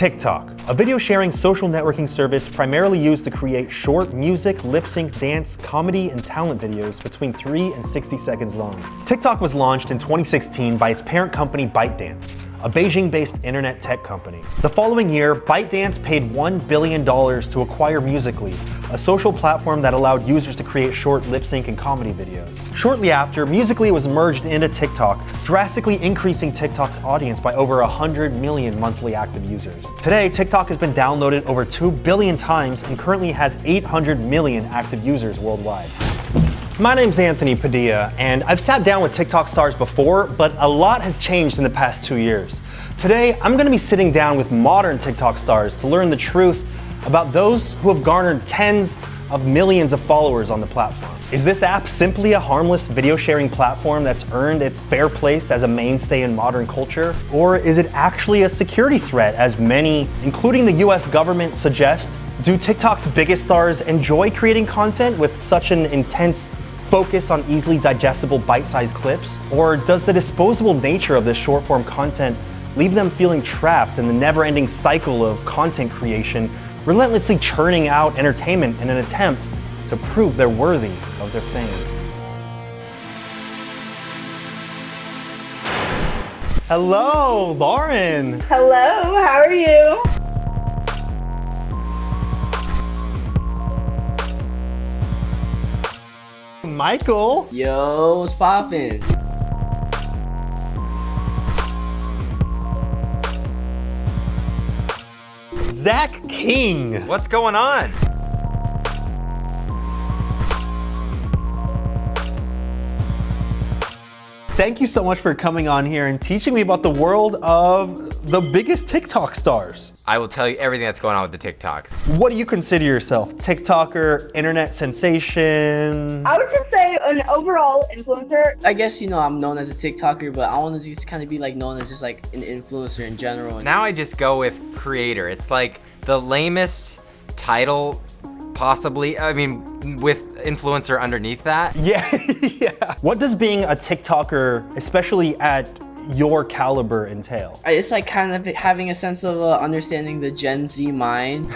TikTok, a video sharing social networking service primarily used to create short music, lip sync, dance, comedy, and talent videos between 3 and 60 seconds long. TikTok was launched in 2016 by its parent company ByteDance, a Beijing-based internet tech company. The following year, ByteDance paid $1 billion to acquire Musical.ly, a social platform that allowed users to create short lip sync and comedy videos. Shortly after, Musical.ly was merged into TikTok, drastically increasing TikTok's audience by over 100 million monthly active users. Today, TikTok has been downloaded over 2 billion times and currently has 800 million active users worldwide. My name's Anthony Padilla, and I've sat down with TikTok stars before, but a lot has changed in the past 2 years. Today, I'm gonna be sitting down with modern TikTok stars to learn the truth about those who have garnered tens of millions of followers on the platform. Is this app simply a harmless video sharing platform that's earned its fair place as a mainstay in modern culture? Or is it actually a security threat, as many, including the US government, suggest? Do TikTok's biggest stars enjoy creating content with such an intense focus on easily digestible bite-sized clips? Or does the disposable nature of this short-form content leave them feeling trapped in the never-ending cycle of content creation, relentlessly churning out entertainment in an attempt to prove they're worthy of their fame? Hello, Lauren. Hello, how are you? Michael. Yo, what's poppin'? Zach King. What's going on? Thank you so much for coming on here and teaching me about the world of the biggest TikTok stars. I will tell you everything that's going on with the TikToks. What do you consider yourself? TikToker, internet sensation? I would just say an overall influencer. I guess, I'm known as a TikToker, but I want to just kind of be known as just an influencer in general. Now I just go with creator. It's like the lamest title possibly, with influencer underneath that. Yeah, yeah. What does being a TikToker, especially at your caliber, entail? It's kind of having a sense of understanding the Gen Z mind.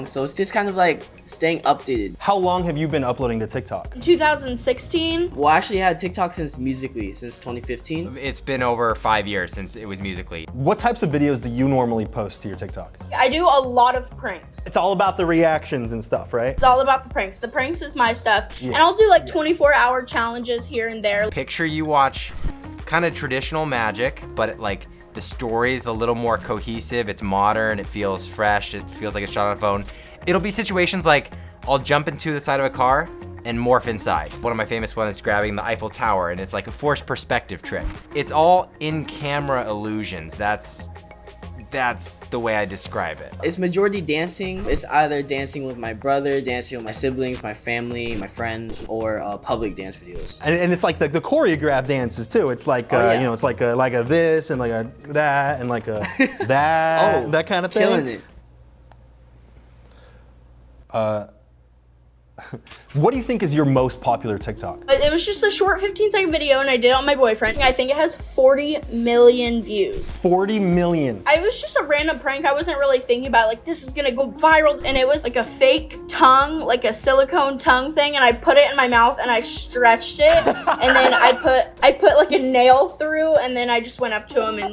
So it's just kind of staying updated. How long have you been uploading to TikTok? In 2016. Well, I actually had TikTok since Musical.ly, since 2015. It's been over 5 years since it was Musical.ly. What types of videos do you normally post to your TikTok? I do a lot of pranks. It's all about the reactions and stuff, right? It's all about the pranks. The pranks is my stuff. Yeah. And I'll do 24-hour challenges here and there. Picture you watch kind of traditional magic, but the story's a little more cohesive, it's modern, it feels fresh, it feels like it's shot on a phone. It'll be situations like I'll jump into the side of a car and morph inside. One of my famous ones is grabbing the Eiffel Tower, and it's like a forced perspective trick. It's all in-camera illusions. That's the way I describe it. It's majority dancing. It's either dancing with my brother, dancing with my siblings, my family, my friends, or public dance videos. And it's like the choreographed dances too. It's like it's like a this and like a that and like a that that kind of thing. Killing it. What do you think is your most popular TikTok? It was just a short 15-second video, and I did it on my boyfriend. I think it has 40 million views. 40 million. It was just a random prank. I wasn't really thinking about this is gonna go viral. And it was like a fake tongue, like a silicone tongue thing, and I put it in my mouth and I stretched it, and then I put a nail through, and then I just went up to him and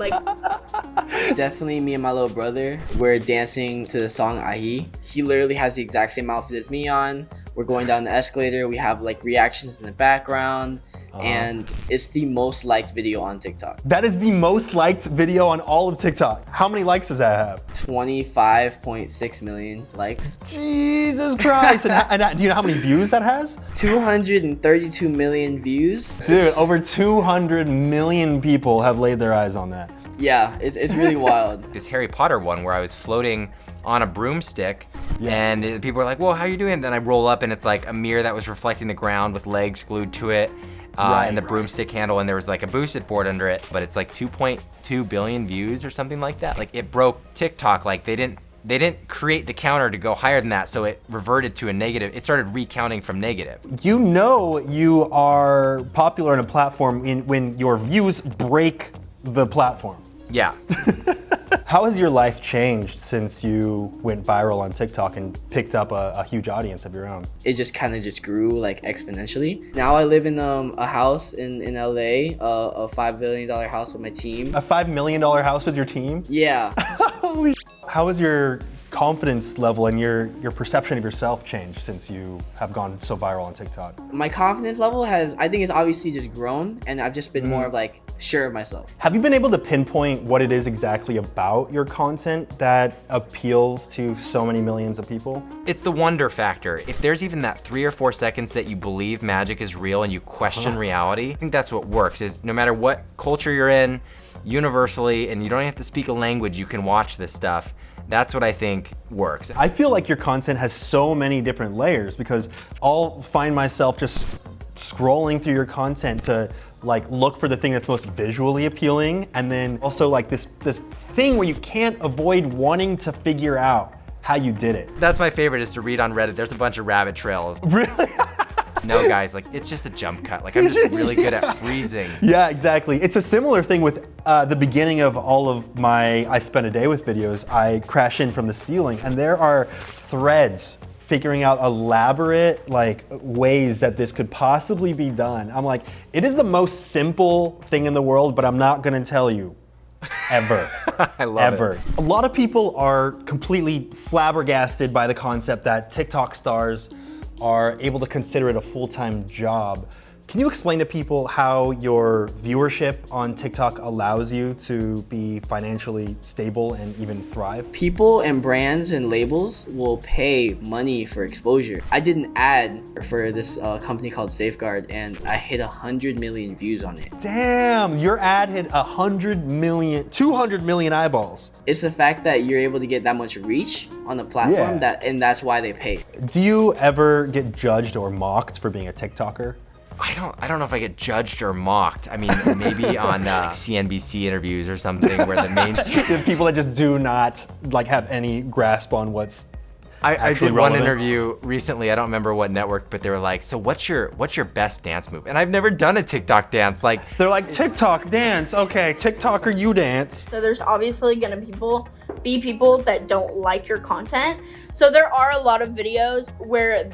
Definitely me and my little brother, we're dancing to the song Ahi. He literally has the exact same outfit as me on. We're going down the escalator. We have reactions in the background, and it's the most liked video on TikTok. That is the most liked video on all of TikTok. How many likes does that have? 25.6 million likes. Jesus Christ. and do you know how many views that has? 232 million views. Dude, over 200 million people have laid their eyes on that. Yeah, it's really wild. This Harry Potter one where I was floating on a broomstick, and people were like, well, how are you doing? And then I roll up and it's like a mirror that was reflecting the ground with legs glued to it, and the broomstick handle, and there was a boosted board under it, but it's 2.2 billion views or something like that. It broke TikTok. They didn't create the counter to go higher than that, so it reverted to a negative. It started recounting from negative. You are popular on a platform when your views break the platform. Yeah. How has your life changed since you went viral on TikTok and picked up a huge audience of your own? It just kind of just grew like exponentially. Now I live in a house in LA, a $5 billion house with my team. A $5 million house with your team? Yeah. Holy How has your confidence level and your perception of yourself changed since you have gone so viral on TikTok? My confidence level has, I think it's obviously just grown, and I've just been more of like sure of myself. Have you been able to pinpoint what it is exactly about your content that appeals to so many millions of people? It's the wonder factor. If there's even that 3 or 4 seconds that you believe magic is real and you question reality, I think that's what works, is no matter what culture you're in, universally, and you don't have to speak a language, you can watch this stuff. That's what I think works. I feel like your content has so many different layers because I'll find myself just scrolling through your content to like look for the thing that's most visually appealing, and then also like this thing where you can't avoid wanting to figure out how you did it. That's my favorite, is to read on Reddit. There's a bunch of rabbit trails. Really? No, guys, like it's just a jump cut. Like I'm just really good at freezing. Yeah, exactly. It's a similar thing with the beginning of all of my I Spent a Day With videos. I crash in from the ceiling and there are threads figuring out elaborate like ways that this could possibly be done. I'm like, it is the most simple thing in the world, but I'm not gonna tell you. Ever. I love Ever. it. A lot of people are completely flabbergasted by the concept that TikTok stars are able to consider it a full-time job. Can you explain to people how your viewership on TikTok allows you to be financially stable and even thrive? People and brands and labels will pay money for exposure. I did an ad for this company called Safeguard, and I hit 100 million views on it. Damn, your ad hit 200 million eyeballs. It's the fact that you're able to get that much reach on the platform, Yeah. and that's why they pay. Do you ever get judged or mocked for being a TikToker? I don't know if I get judged or mocked. I mean, maybe on like CNBC interviews or something where the mainstream. The people that just do not like have any grasp on what's I actually did one relevant. interview recently. I don't remember what network, but they were like, "So what's your best dance move?" And I've never done a TikTok dance. Like They're like, TikTok dance, okay, TikToker you dance. So there's obviously gonna be people that don't like your content. So there are a lot of videos where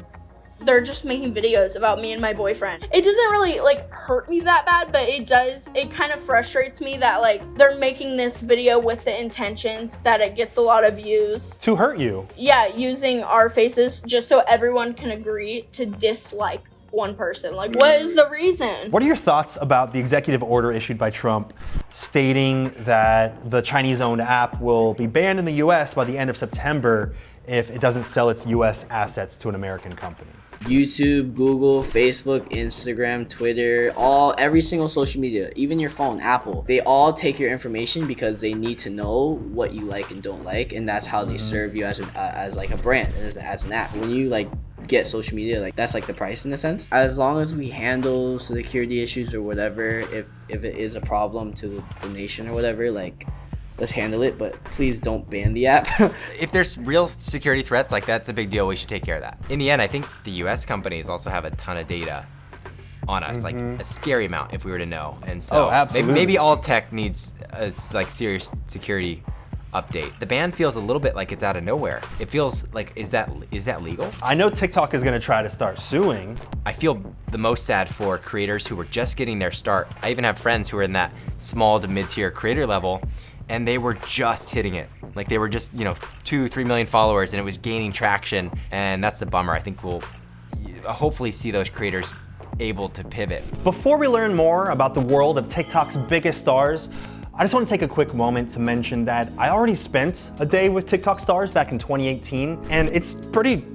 they're just making videos about me and my boyfriend. It doesn't really like hurt me that bad, but it kind of frustrates me that like they're making this video with the intentions that it gets a lot of views. To hurt you. Yeah, using our faces just so everyone can agree to dislike one person. Like, what is the reason? What are your thoughts about the executive order issued by Trump stating that the Chinese-owned app will be banned in the US by the end of September if it doesn't sell its US assets to an American company? YouTube, Google, Facebook, Instagram, Twitter, every single social media, even your phone, Apple, they all take your information because they need to know what you like and don't like, and that's how they serve you as like a brand, as an app. When you like get social media, like that's like the price in a sense. As long as we handle security issues or whatever, if it is a problem to the nation or whatever, like let's handle it, but please don't ban the app. if there's real security threats, like that's a big deal. We should take care of that. In the end, I think the US companies also have a ton of data on us, like a scary amount if we were to know. And so absolutely. maybe all tech needs a like serious security update. The ban feels a little bit like it's out of nowhere. It feels like, is that legal? I know TikTok is gonna try to start suing. I feel the most sad for creators who were just getting their start. I even have friends who are in that small to mid-tier creator level, and they were just hitting it. Like they were just, 2-3 million followers, and it was gaining traction, and that's the bummer. I think we'll hopefully see those creators able to pivot. Before we learn more about the world of TikTok's biggest stars, I just want to take a quick moment to mention that I already spent a day with TikTok stars back in 2018, and it's pretty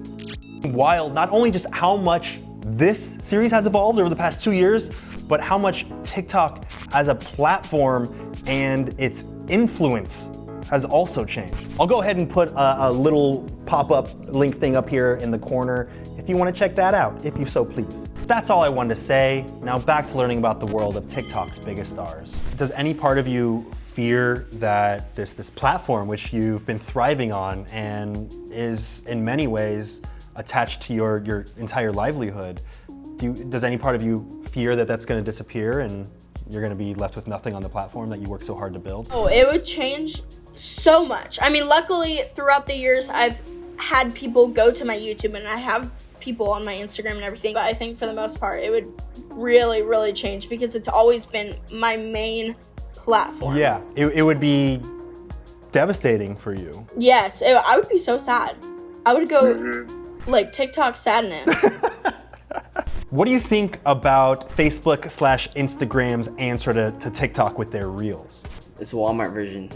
wild, not only just how much this series has evolved over the past 2 years, but how much TikTok as a platform and its influence has also changed. I'll go ahead and put a little pop-up link thing up here in the corner if you want to check that out, if you so please. That's all I wanted to say. Now back to learning about the world of TikTok's biggest stars. Does any part of you fear that this platform, which you've been thriving on and is in many ways attached to your entire livelihood, does any part of you fear that that's going to disappear and you're going to be left with nothing on the platform that you worked so hard to build? Oh, it would change so much. I mean, luckily throughout the years I've had people go to my YouTube and I have people on my Instagram and everything, but I think for the most part it would really change because it's always been my main platform. Yeah, it would be devastating for you. Yes, I would be so sad. I would go like TikTok sadness. What do you think about Facebook/Instagram's answer to TikTok with their Reels? It's a Walmart version.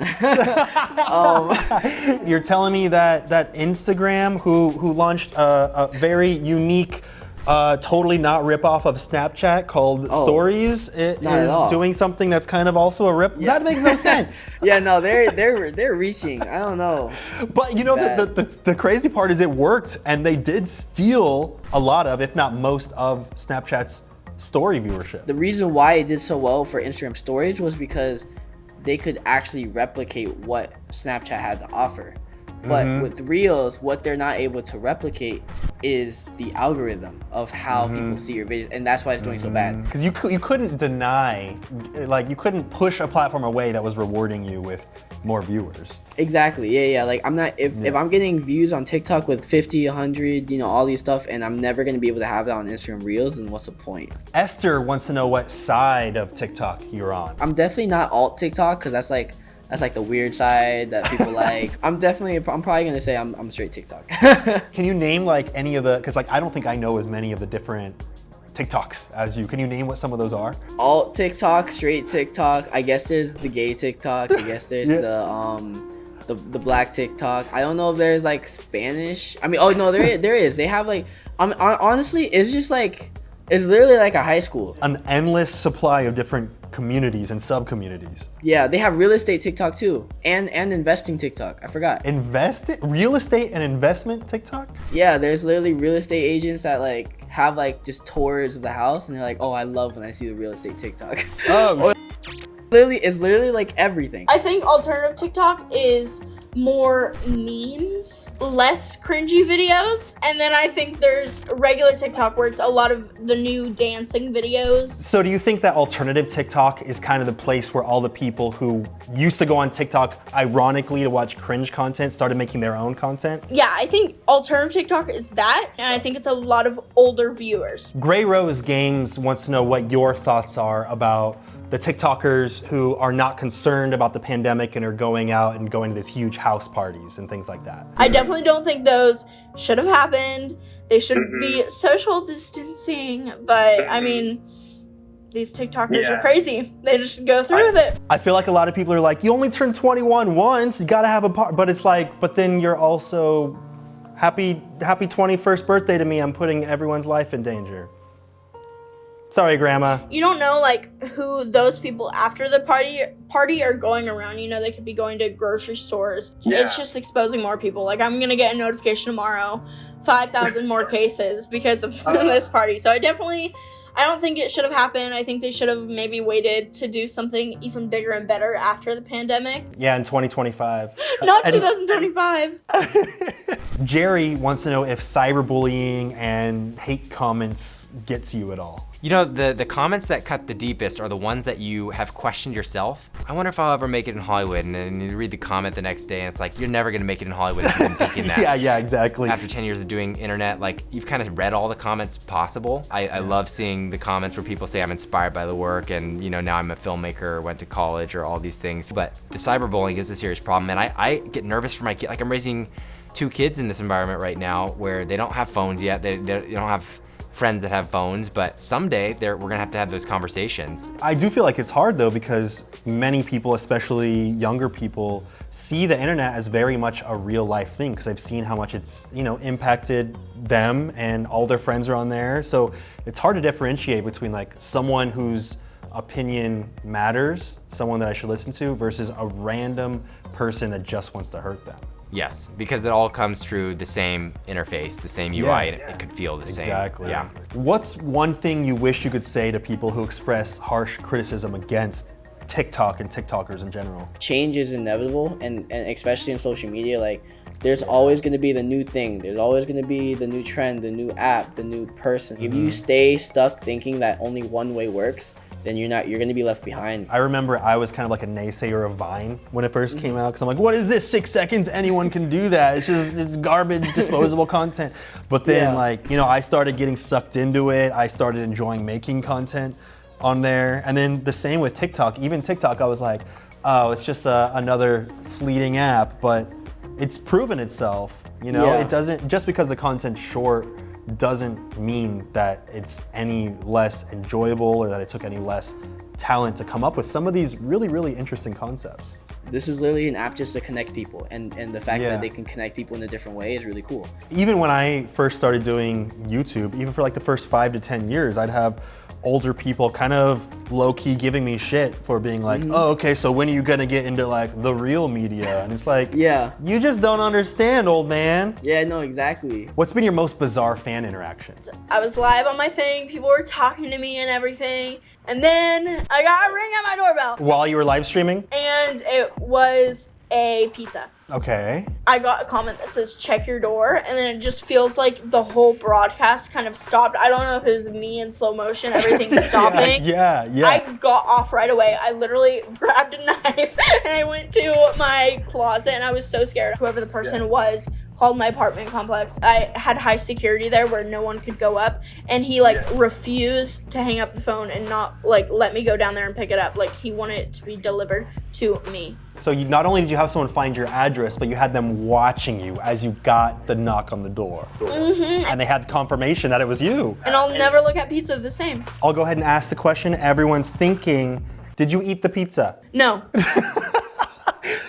You're telling me that Instagram, who launched a very unique, totally not rip-off of Snapchat called Stories, is doing something that's kind of also a rip? Yeah. That makes no sense. Yeah, no, they're reaching. I don't know. But you know, the crazy part is it worked, and they did steal a lot of, if not most of, Snapchat's story viewership. The reason why it did so well for Instagram Stories was because they could actually replicate what Snapchat had to offer. But with Reels, what they're not able to replicate is the algorithm of how people see your videos, and that's why it's doing so bad. Because you couldn't deny, like you couldn't push a platform away that was rewarding you with more viewers. Exactly, yeah. Like I'm not, if I'm getting views on TikTok with 50, 100, all these stuff, and I'm never gonna be able to have that on Instagram Reels, then what's the point? Esther wants to know what side of TikTok you're on. I'm definitely not alt TikTok, because that's like the weird side that people like. I'm probably gonna say I'm straight TikTok. Can you name like any of the, because like I don't think I know as many of the different TikToks as you. Can you name what some of those are? Alt TikTok, straight TikTok. I guess there's the gay TikTok. I guess there's the black TikTok. I don't know if there's like Spanish. I mean, oh no, there is. They have like, honestly, it's just like, it's literally like a high school. An endless supply of different communities and sub-communities. Yeah, they have real estate TikTok too, and investing TikTok. I forgot. Real estate and investment TikTok? Yeah, there's literally real estate agents that like have like just tours of the house, and they're like, oh, I love when I see the real estate TikTok. Oh. It's literally like everything. I think alternative TikTok is more memes, less cringy videos, and then I think there's regular TikTok where it's a lot of the new dancing videos. So do you think that alternative TikTok is kind of the place where all the people who used to go on TikTok ironically to watch cringe content started making their own content? Yeah, I think alternative TikTok is that, and I think it's a lot of older viewers. Gray Rose Games wants to know what your thoughts are about the TikTokers who are not concerned about the pandemic and are going out and going to these huge house parties and things like that. I definitely don't think those should have happened. They should be social distancing, but I mean, these TikTokers are crazy. They just go through with it. I feel like a lot of people are like, you only turn 21 once, you gotta have a party. But it's like, but then you're also, happy 21st birthday to me, I'm putting everyone's life in danger. Sorry, Grandma. You don't know like who those people after the party are going around. You know, they could be going to grocery stores. Yeah. It's just exposing more people. Like I'm gonna get a notification tomorrow, 5,000 more cases because of this party. So I don't think it should have happened. I think they should have maybe waited to do something even bigger and better after the pandemic. Yeah, in 2025. Not 2025. Jerry wants to know if cyberbullying and hate comments gets you at all. You know, the comments that cut the deepest are the ones that you have questioned yourself. I wonder if I'll ever make it in Hollywood, and then you read the comment the next day and it's like, you're never gonna make it in Hollywood if you've been thinking that. Yeah, exactly. After 10 years of doing internet, like you've kind of read all the comments possible. I love seeing the comments where people say I'm inspired by the work and now I'm a filmmaker, went to college, or all these things. But the cyberbullying is a serious problem, and I get nervous for my kid. Like I'm raising 2 kids in this environment right now where they don't have phones yet. They don't have friends that have phones, but someday we're gonna have to have those conversations. I do feel like it's hard though, because many people, especially younger people, see the internet as very much a real life thing, because I've seen how much it's impacted them and all their friends are on there. So it's hard to differentiate between like someone whose opinion matters, someone that I should listen to, versus a random person that just wants to hurt them. Yes, because it all comes through the same interface, the same UI, and it could feel the same. Exactly. Yeah. What's one thing you wish you could say to people who express harsh criticism against TikTok and TikTokers in general? Change is inevitable, and especially in social media, like there's always going to be the new thing. There's always going to be the new trend, the new app, the new person. If you stay stuck thinking that only one way works, then you're gonna be left behind. I remember I was kind of like a naysayer of Vine when it first came out, because I'm like, what is this? 6 seconds, anyone can do that. It's garbage, disposable content. But then like, you know, I started getting sucked into it. I started enjoying making content on there. And then the same with TikTok. Even TikTok, I was like, oh, it's just another fleeting app, but it's proven itself. You know, it doesn't, just because the content's short doesn't mean that it's any less enjoyable or that it took any less talent to come up with some of these really, really interesting concepts. This is literally an app just to connect people, and the fact that they can connect people in a different way is really cool. Even when I first started doing YouTube, even for like the first 5 to 10 years, I'd have older people kind of low-key giving me shit for being like, oh, okay, so when are you gonna get into like the real media? And it's like, you just don't understand, old man. Yeah, no, exactly. What's been your most bizarre fan interaction? I was live on my thing, people were talking to me and everything, and then I got a ring at my doorbell. While you were live streaming? And it was a pizza. Okay. I got a comment that says, check your door, and then it just feels like the whole broadcast kind of stopped. I don't know if it was me in slow motion, everything stopping. Yeah. I got off right away. I literally grabbed a knife and I went to my closet, and I was so scared. Whoever the person was called my apartment complex. I had high security there where no one could go up, and he like refused to hang up the phone and not like let me go down there and pick it up. Like he wanted it to be delivered to me. So you not only did you have someone find your address, but you had them watching you as you got the knock on the door. And they had confirmation that it was you. And I'll never look at pizza the same. I'll go ahead and ask the question everyone's thinking. Did you eat the pizza? No.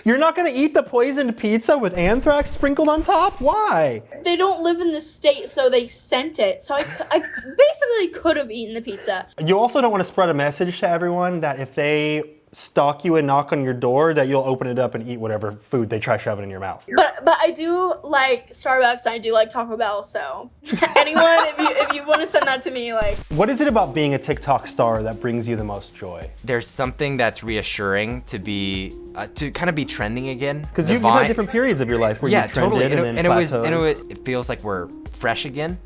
You're not gonna eat the poisoned pizza with anthrax sprinkled on top? Why? They don't live in the state, so they sent it. So I basically could have eaten the pizza. You also don't want to spread a message to everyone that if they stalk you and knock on your door, that you'll open it up and eat whatever food they try shoving in your mouth. But I do like Starbucks, and I do like Taco Bell, so anyone, if you want to send that to me, like. What is it about being a TikTok star that brings you the most joy? There's something that's reassuring to be, to kind of be trending again. Because you've had different periods of your life where you trended totally. and then plateaus. It feels like we're fresh again.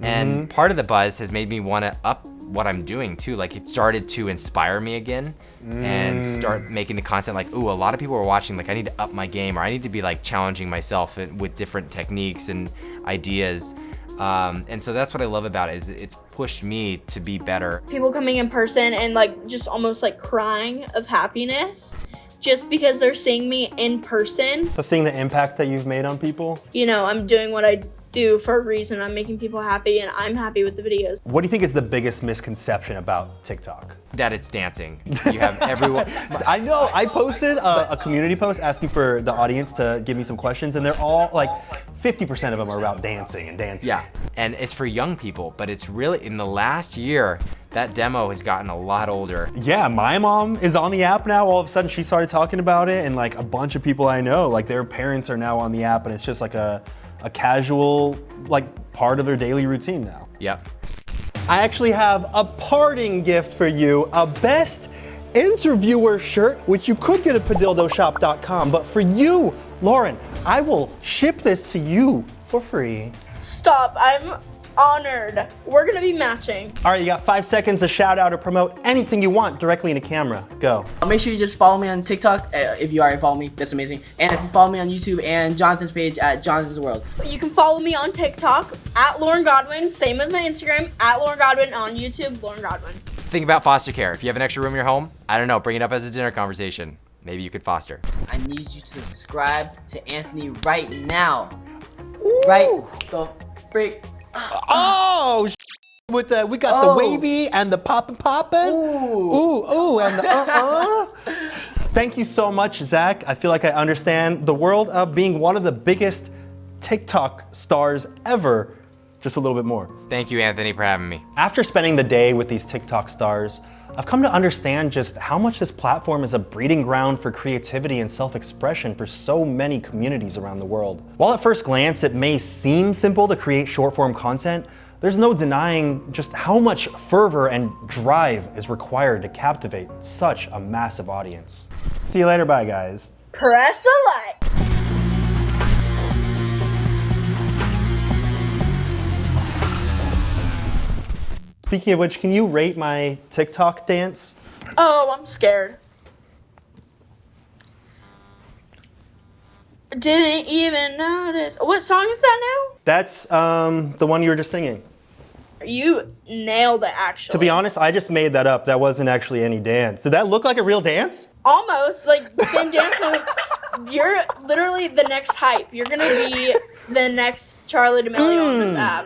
And part of the buzz has made me want to up what I'm doing too. Like it started to inspire me again and start making the content like, ooh, a lot of people are watching, like I need to up my game, or I need to be like challenging myself with different techniques and ideas. And so that's what I love about it, is it's pushed me to be better. People coming in person and like just almost like crying of happiness just because they're seeing me in person. So seeing the impact that you've made on people? You know, I'm doing what I do for a reason. I'm making people happy, and I'm happy with the videos. What do you think is the biggest misconception about TikTok? That it's dancing. You have everyone. I know, I posted a community post asking for the audience to give me some questions, and they're all like, 50% of them are about dancing and dances. Yeah, and it's for young people, but it's really, in the last year, that demo has gotten a lot older. Yeah, my mom is on the app now. All of a sudden she started talking about it, and like a bunch of people I know, like their parents are now on the app, and it's just like a casual, like, part of their daily routine now. Yep. I actually have a parting gift for you, a best interviewer shirt, which you could get at padildoshop.com, but for you, Lauren, I will ship this to you for free. Stop, I'm honored. We're gonna be matching. All right, you got 5 seconds to shout out or promote anything you want directly into camera. Go. Make sure you just follow me on TikTok. If you already follow me, that's amazing. And if you follow me on YouTube and Jonathan's page at Jonathan's World. You can follow me on TikTok at Lauren Godwin, same as my Instagram at Lauren Godwin, on YouTube Lauren Godwin. Think about foster care. If you have an extra room in your home, I don't know, bring it up as a dinner conversation. Maybe you could foster. I need you to subscribe to Anthony right now. Ooh. Right the frick. Oh, with the, we got the wavy and the poppin'. Ooh, and the Thank you so much, Zach. I feel like I understand the world of being one of the biggest TikTok stars ever, just a little bit more. Thank you, Anthony, for having me. After spending the day with these TikTok stars, I've come to understand just how much this platform is a breeding ground for creativity and self-expression for so many communities around the world. While at first glance it may seem simple to create short-form content, there's no denying just how much fervor and drive is required to captivate such a massive audience. See you later, bye guys. Press a like. Speaking of which, can you rate my TikTok dance? Oh, I'm scared. Didn't even notice. What song is that now? That's the one you were just singing. You nailed it, actually. To be honest, I just made that up. That wasn't actually any dance. Did that look like a real dance? Almost, like, the same dance. You're literally the next hype. You're gonna be the next Charlie D'Amelio on this app.